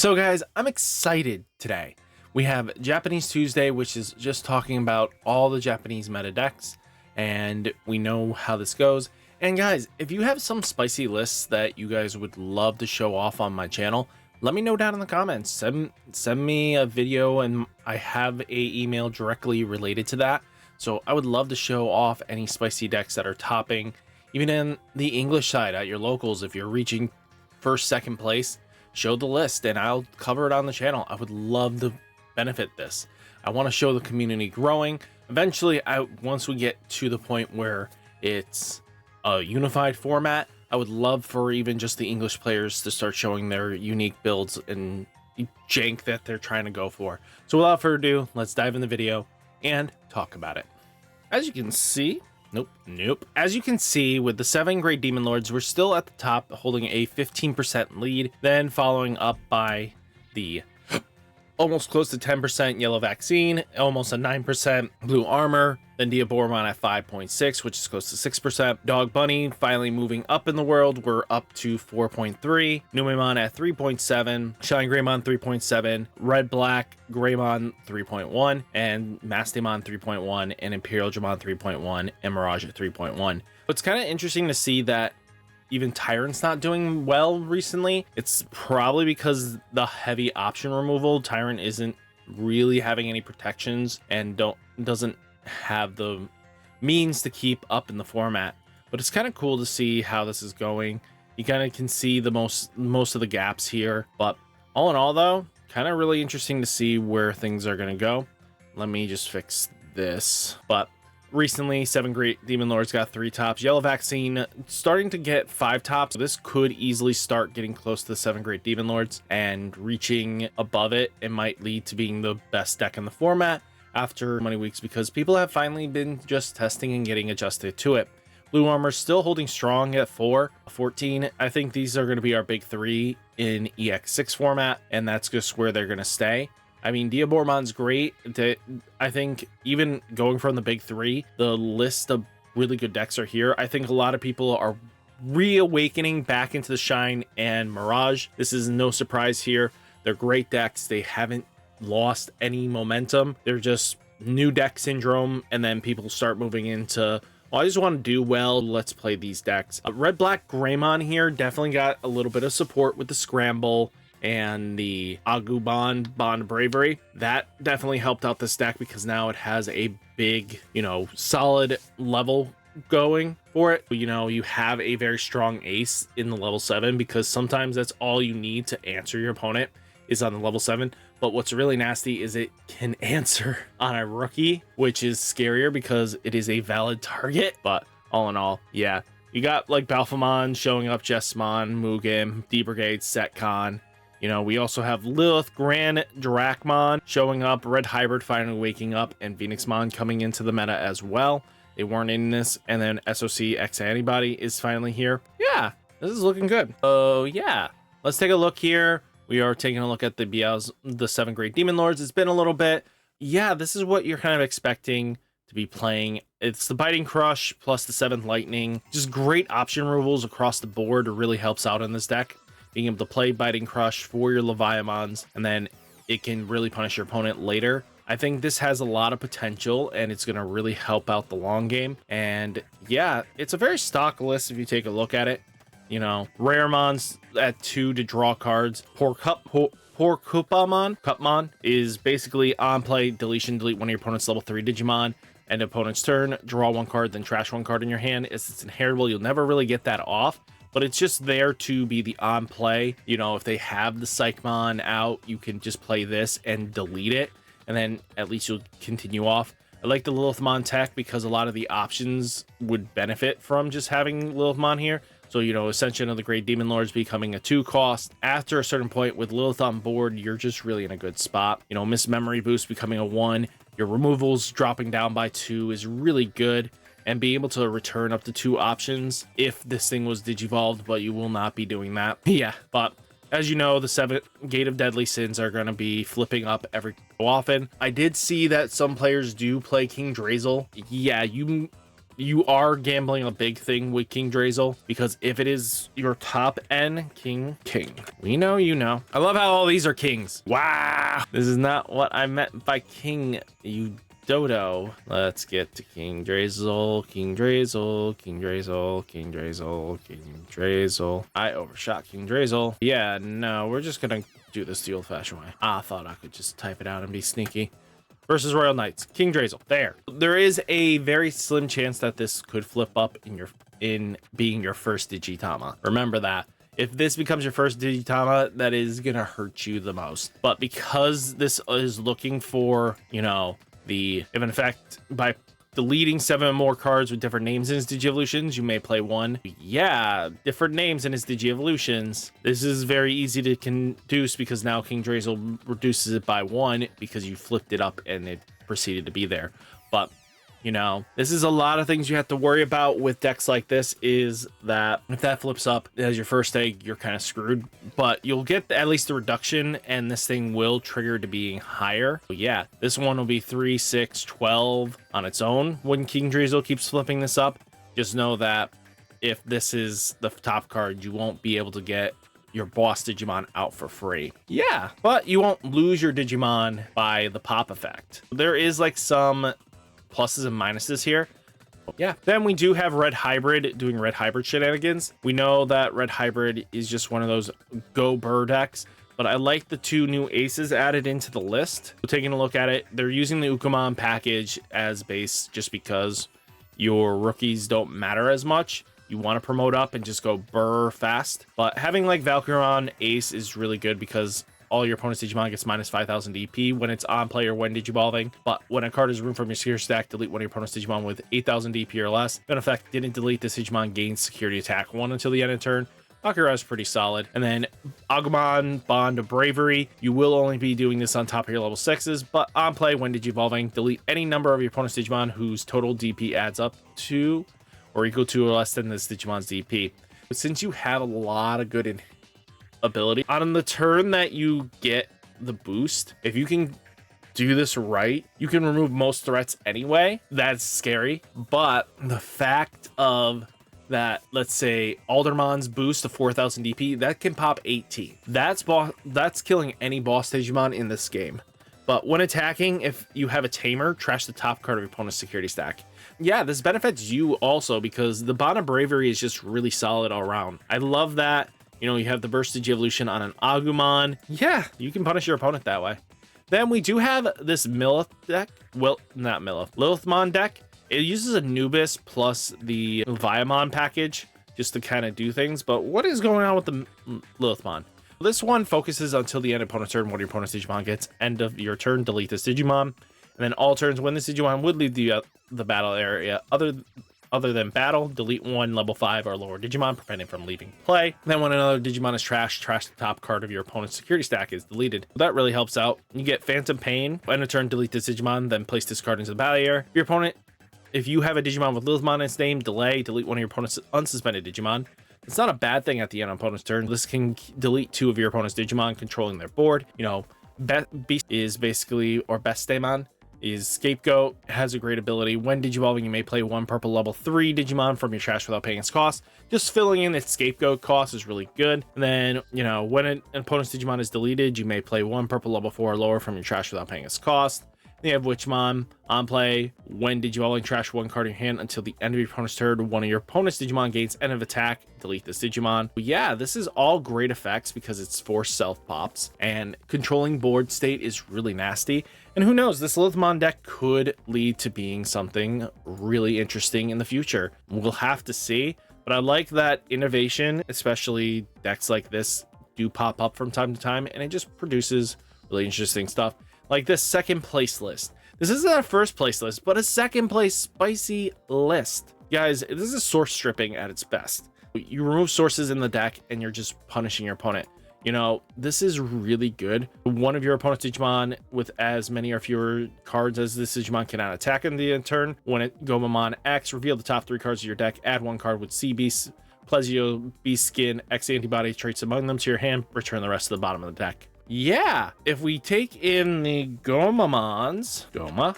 So guys, I'm excited today. We have Japanese Tuesday, which is just talking about all the Japanese meta decks, and we know how this goes. And guys, if you have some spicy lists that you guys would love to show off on my channel, let me know down in the comments. Send me a video, and I have a email directly related to that. So I would love to show off any spicy decks that are topping, even in the English side at your locals. If you're reaching first, second place, show the list and I'll cover it on the channel. I would love to benefit this. I want to show the community growing. Eventually, once we get to the point where it's a unified format, I would love for even just the English players to start showing their unique builds and jank that they're trying to go for. So without further ado, let's dive in the video and talk about it. As you can see, Nope. As you can see, with the 7 Great Demon Lords, we're still at the top, holding a 15% lead, then following up by the almost close to 10% Yellow Vaccine, almost a 9% Blue Armor, then Digimon at 5.6, which is close to 6%. Dog Bunny finally moving up in the world. We're up to 4.3. Numemon at 3.7. WarGreymon 3.7. Red Black Greymon 3.1. And Mastemon 3.1. And Imperial Dramon 3.1. And Mirage at 3.1. It's kind of interesting to see that even Tyrant's not doing well recently. It's probably because the heavy option removal. Tyrant isn't really having any protections and doesn't have the means to keep up in the format. But it's kind of cool to see how this is going. You kind of can see the most of the gaps here, but all in all though, kind of really interesting to see where things are going to go. Let me just fix this. But recently, 7 Great Demon Lords got 3 tops. Yellow Vaccine starting to get 5 tops. This could easily start getting close to the 7 Great Demon Lords, and reaching above it, it might lead to being the best deck in the format after many weeks, because people have finally been just testing and getting adjusted to it. Blue Armor still holding strong at 14. I think these are going to be our big 3 in EX-06 format, and that's just where they're going to stay. I mean, Digimon's great. I think even going from the big 3, the list of really good decks are here. I think a lot of people are reawakening back into the Shine and Mirage. This is no surprise here. They're great decks. They haven't lost any momentum. They're just new deck syndrome, and then people start moving into, well, I just want to do well, let's play these decks. Red Black Greymon here definitely got a little bit of support with the Scramble and the Agumon Bond Bravery. That definitely helped out this deck, because now it has a big, solid level going for it. You have a very strong ace in the level 7, because sometimes that's all you need to answer your opponent is on the level 7. But what's really nasty is it can answer on a rookie, which is scarier because it is a valid target. But all in all, yeah, you got like Balfamon showing up, Jessmon, Mugen, D-Brigade, Setcon. We also have Lilith, Grand Drakmon showing up, Red Hybrid finally waking up, and Phoenixmon coming into the meta as well. They weren't in this. And then SOC X Antibody is finally here. Yeah, this is looking good. Oh yeah, let's take a look here. We are taking a look at the 7 Great Demon Lords. It's been a little bit. Yeah, this is what you're kind of expecting to be playing. It's the Biting Crush plus the 7th Lightning. Just great option removals across the board. It really helps out in this deck. Being able to play Biting Crush for your Leviamons, and then it can really punish your opponent later. I think this has a lot of potential, and it's going to really help out the long game. And yeah, it's a very stock list if you take a look at it. Raremons at 2 to draw cards. Cupmon is basically on play, deletion, delete one of your opponent's level 3 Digimon, and opponent's turn, draw 1 card, then trash 1 card in your hand. It's inheritable. You'll never really get that off, but it's just there to be the on play. If they have the Psychmon out, you can just play this and delete it, and then at least you'll continue off. I like the Lilithmon tech because a lot of the options would benefit from just having Lilithmon here. So, Ascension of the Great Demon Lords becoming a 2 cost. After a certain point with Lilith on board, you're just really in a good spot. Miss Memory Boost becoming a 1. Your removals dropping down by 2 is really good. And being able to return up to 2 options if this thing was digivolved, but you will not be doing that. Yeah, but as you know, the 7 Gate of Deadly Sins are going to be flipping up every so often. I did see that some players do play King Drazel. Yeah, you you are gambling a big thing with King Drazel, because if it is your top end King, we know, you know. I love how all these are kings. Wow, this is not what I meant by king, you dodo. Let's get to King Drazel, King Drazel, King Drazel, King Drazel, King Drazel. I overshot King Drazel. Yeah, no, we're just gonna do this the old-fashioned way. I thought I could just type it out and be sneaky. Versus Royal Knights, King Drazel. There is a very slim chance that this could flip up in being your first Digitama. Remember that. If this becomes your first Digitama, that is gonna hurt you the most. But because this is looking for, you know, if in fact by deleting 7 more cards with different names in his Digievolutions, you may play one. Yeah, different names in his Digievolutions. This is very easy to conduce because now King Drazel reduces it by 1 because you flipped it up and it proceeded to be there. But you know, this is a lot of things you have to worry about with decks like this, is that if that flips up as your first egg, you're kind of screwed, but you'll get at least the reduction and this thing will trigger to being higher. So yeah, this one will be 3, 6, 12 on its own when King Drazel keeps flipping this up. Just know that if this is the top card, you won't be able to get your boss Digimon out for free. Yeah, but you won't lose your Digimon by the pop effect. There is like some pluses and minuses here. Yeah, then we do have Red Hybrid doing Red Hybrid shenanigans. We know that Red Hybrid is just one of those go burr decks, but I like the 2 new aces added into the list. So taking a look at it, they're using the Ukamon package as base just because your rookies don't matter as much. You want to promote up and just go burr fast, but having like Valkyron ace is really good because all your opponent's Digimon gets minus 5,000 DP when it's on play or when Digivolving. But when a card is removed from your security stack, delete one of your opponent's Digimon with 8,000 DP or less. In effect, didn't delete this Digimon, gains security attack 1 until the end of turn. Akira is pretty solid. And then Agumon, Bond of Bravery. You will only be doing this on top of your level 6s, but on play when Digivolving, delete any number of your opponent's Digimon whose total DP adds up to or equal to or less than this Digimon's DP. But since you have a lot of good ability on the turn that you get the boost, if you can do this right, you can remove most threats anyway. That's scary, but the fact of that, let's say Aldermon's boost to 4,000 DP, that can pop 18. That's killing any boss Digimon in this game. But when attacking, if you have a tamer, trash the top card of your opponent's security stack. Yeah, this benefits you also because the Bond of Bravery is just really solid all around. I love that. You know, you have the Burst Digievolution on an Agumon. Yeah, you can punish your opponent that way. Then we do have this Lilith deck. Well, not Lilith. Lilithmon deck. It uses Anubis plus the Viamon package just to kind of do things. But what is going on with the Lilithmon? This one focuses until the end of opponent's turn. When your opponent's Digimon gets end of your turn, delete this Digimon. And then all turns when this Digimon would leave the battle area other than battle, delete 1 level 5 or lower Digimon, preventing from leaving play. Then when another Digimon is trashed, trash the top card of your opponent's security stack is deleted. That really helps out. You get Phantom Pain. End of turn, delete this Digimon, then place this card into the battle area. Your opponent, if you have a Digimon with Lilithmon in its name, delete one of your opponent's unsuspended Digimon. It's not a bad thing at the end of opponent's turn. This can delete 2 of your opponent's Digimon, controlling their board. You know, Beast is basically, or Bestemon is Scapegoat, has a great ability. When Digivolving, you may play 1 purple level 3 Digimon from your trash without paying its cost. Just filling in its Scapegoat cost is really good. And then, you know, when an opponent's Digimon is deleted, you may play 1 purple level 4 or lower from your trash without paying its cost. Then you have Witchmon on play. When Digivolving, trash 1 card in your hand until the end of your opponent's turn. One of your opponent's Digimon gains end of attack. Delete this Digimon. But yeah, this is all great effects because it's forced self pops and controlling board state is really nasty. And who knows, this Lilithmon deck could lead to being something really interesting in the future. We'll have to see, but I like that innovation, especially decks like this do pop up from time to time, and it just produces really interesting stuff. Like this second place list. This isn't a first place list, but a second place spicy list. Guys, this is source stripping at its best. You remove sources in the deck and you're just punishing your opponent. You know, this is really good. One of your opponent's Digimon with as many or fewer cards as this Digimon cannot attack in the end turn. When it Gomamon X, reveal the top 3 cards of your deck. Add 1 card with Sea Beast, Plesio, Beast Skin, X antibody traits among them to your hand. Return the rest to the bottom of the deck. Yeah, if we take in the Gomamons,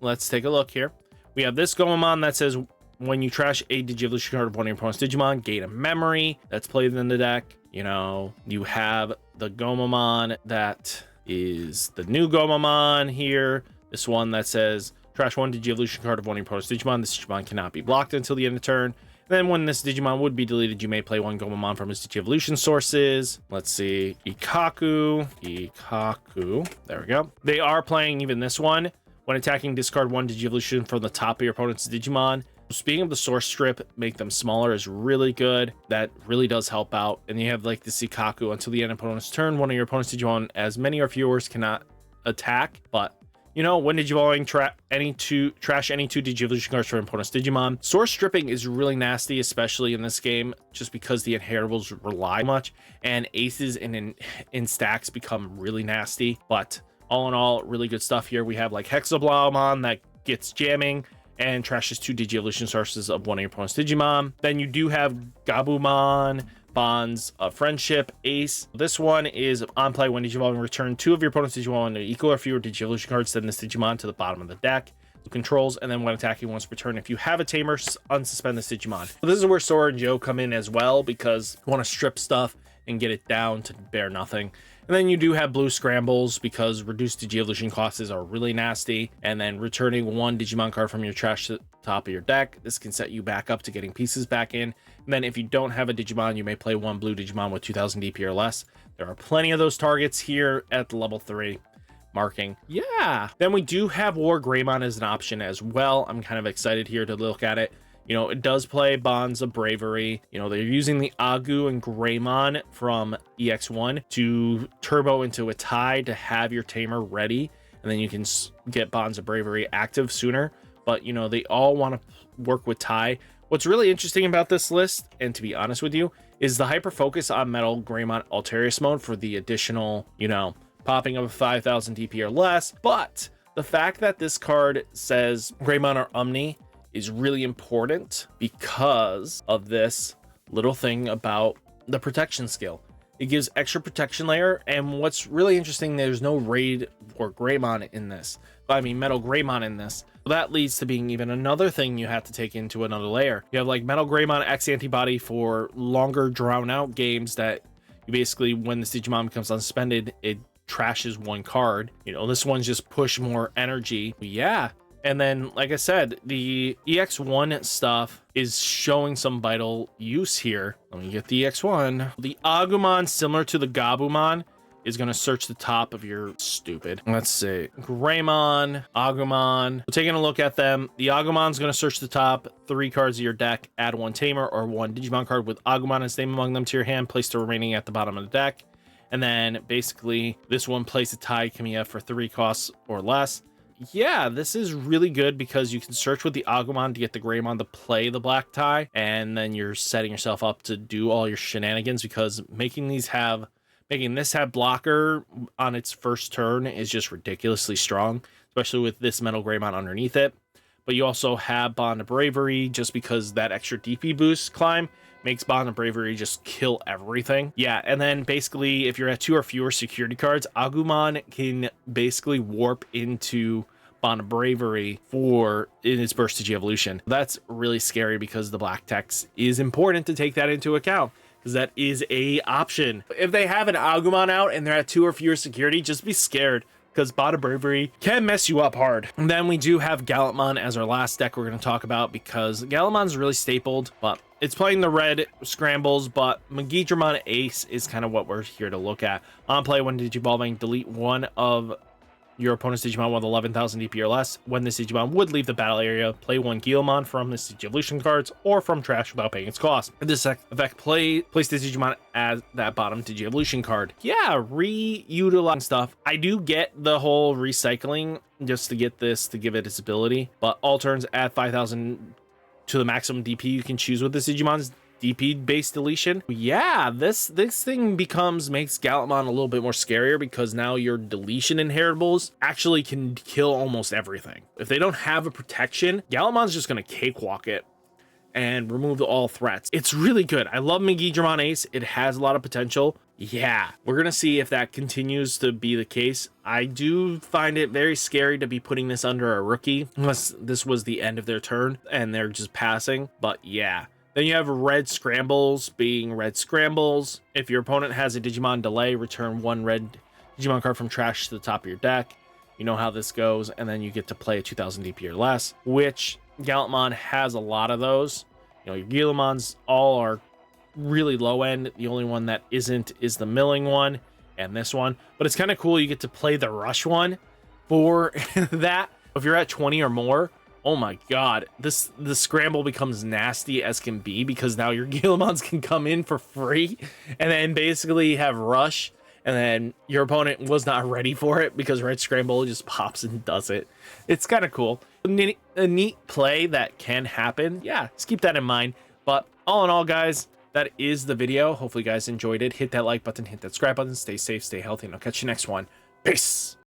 let's take a look here. We have this Gomamon that says when you trash a Digivolution card of one of your opponent's Digimon, gain a memory that's played in the deck. You know, you have the Gomamon that is the new Gomamon here. This one that says trash one Digivolution card of one of your opponent's Digimon. This Digimon cannot be blocked until the end of turn. Then when this Digimon would be deleted, you may play one Gomamon from his Digivolution sources. Let's see, Ikaku, there we go. They are playing even this one. When attacking, discard one Digivolution from the top of your opponent's Digimon. Speaking of the source strip, make them smaller is really good. That really does help out. And you have like the Ikaku until the end of opponent's turn. One of your opponent's Digimon, as many or fewer, cannot attack, but you know, when Digivolving trash any two Digivolution cards from opponent's Digimon. Source stripping is really nasty, especially in this game, just because the inheritables rely much, and aces in stacks become really nasty. But all in all, really good stuff here. We have like Hexablaumon that gets jamming and trashes two Digivolution sources of one of your opponent's Digimon. Then you do have Gabumon, Bonds of Friendship, Ace. This one is on play when Digivolving, return two of your opponent's Digimon to equal or fewer Digivolution cards, send this Digimon to the bottom of the deck. Controls, and then when attacking once per turn, if you have a tamer, unsuspend this Digimon. So this is where Sora and Joe come in as well, because you want to strip stuff and get it down to bare nothing. And then you do have blue scrambles, because reduced Digivolution costs are really nasty. And then returning one Digimon card from your trash to the top of your deck. This can set you back up to getting pieces back in. And then if you don't have a Digimon, you may play one blue Digimon with 2000 DP or less. There are plenty of those targets here at level 3 marking. Yeah. Then we do have WarGreymon as an option as well. I'm kind of excited here to look at it. You know, it does play Bonds of Bravery. You know, they're using the Agu and Greymon from EX-1 to turbo into a tie to have your tamer ready, and then you can get Bonds of Bravery active sooner. But, you know, they all want to work with tie. What's really interesting about this list, and to be honest with you, is the hyper focus on Metal Greymon Alterius mode for the additional, you know, popping of 5000 DP or less. But the fact that this card says Greymon or Omni is really important because of this little thing about the protection skill. It gives extra protection layer, and what's really interesting, there's no raid or Greymon in this. I mean, Metal Greymon in this. That leads to being even another thing you have to take into another layer. You have like Metal Greymon X antibody for longer drawn out games that you basically, when this Digimon becomes unsuspended, it trashes one card. You know, this one's just push more energy. Yeah. And then, like I said, the EX-1 stuff is showing some vital use here. Let me get the EX-1. The Agumon, similar to the Gabumon, is going to search the top of your stupid. Let's see. Greymon, Agumon. So taking a look at them, the Agumon's going to search the top 3 cards of your deck, add one Tamer or one Digimon card with Agumon and its name among them to your hand, place the remaining at the bottom of the deck. And then basically this one plays a tie Kamiya for 3 costs or less. Yeah, this is really good because you can search with the Agumon to get the Greymon to play the black tie, and then you're setting yourself up to do all your shenanigans, because making this have blocker on its first turn is just ridiculously strong, especially with this Metal Greymon underneath it. But you also have Bond of Bravery, just because that extra DP boost climb makes Bond of Bravery just kill everything. Yeah, and then basically if you're at 2 or fewer security cards, Agumon can basically warp into Bond of Bravery in its burst Digievolution. That's really scary because the black text is important to take that into account, because that is a option. If they have an Agumon out and they're at 2 or fewer security, just be scared, because Bond of Bravery can mess you up hard. And then we do have Gallantmon as our last deck we're going to talk about, because Gallantmon's really stapled, but it's playing the red scrambles, but Digimon Ace is kind of what we're here to look at. On play, when Digivolving, delete one of your opponent's Digimon with 11,000 DP or less. When this Digimon would leave the battle area, play one Gallantmon from this Digivolution cards or from trash without paying its cost. This effect place this Digimon as that bottom Digivolution card. Yeah, reutilising stuff. I do get the whole recycling just to get this to give it its ability, but all turns add 5,000 to the maximum DP you can choose with this Digimon's DP based deletion. Yeah, this thing makes Gallantmon a little bit more scarier, because now your deletion inheritables actually can kill almost everything. If they don't have a protection, Gallantmon's just gonna cakewalk it and remove all threats. It's really good. I love Digimon Ace. It has a lot of potential, Yeah, we're going to see if that continues to be the case. I do find it very scary to be putting this under a rookie, unless this was the end of their turn and they're just passing. But yeah. Then you have red scrambles being red scrambles. If your opponent has a Digimon delay, return one red Digimon card from trash to the top of your deck. You know how this goes. And then you get to play a 2000 DP or less, which Gallantmon has a lot of those. You know, your Gillamons all are really low end. The only one that isn't is the milling one and this one, but it's kind of cool. You get to play the rush one for that. If you're at 20 or more, oh my god, the scramble becomes nasty as can be, because now your Gillamons can come in for free and then basically have rush, and then your opponent was not ready for it because red scramble just pops and does it. It's kind of cool. A neat play that can happen. Yeah, just keep that in mind. But all in all, guys, that is the video. Hopefully you guys enjoyed it. Hit that like button, hit that subscribe button, stay safe, stay healthy, and I'll catch you next one. Peace.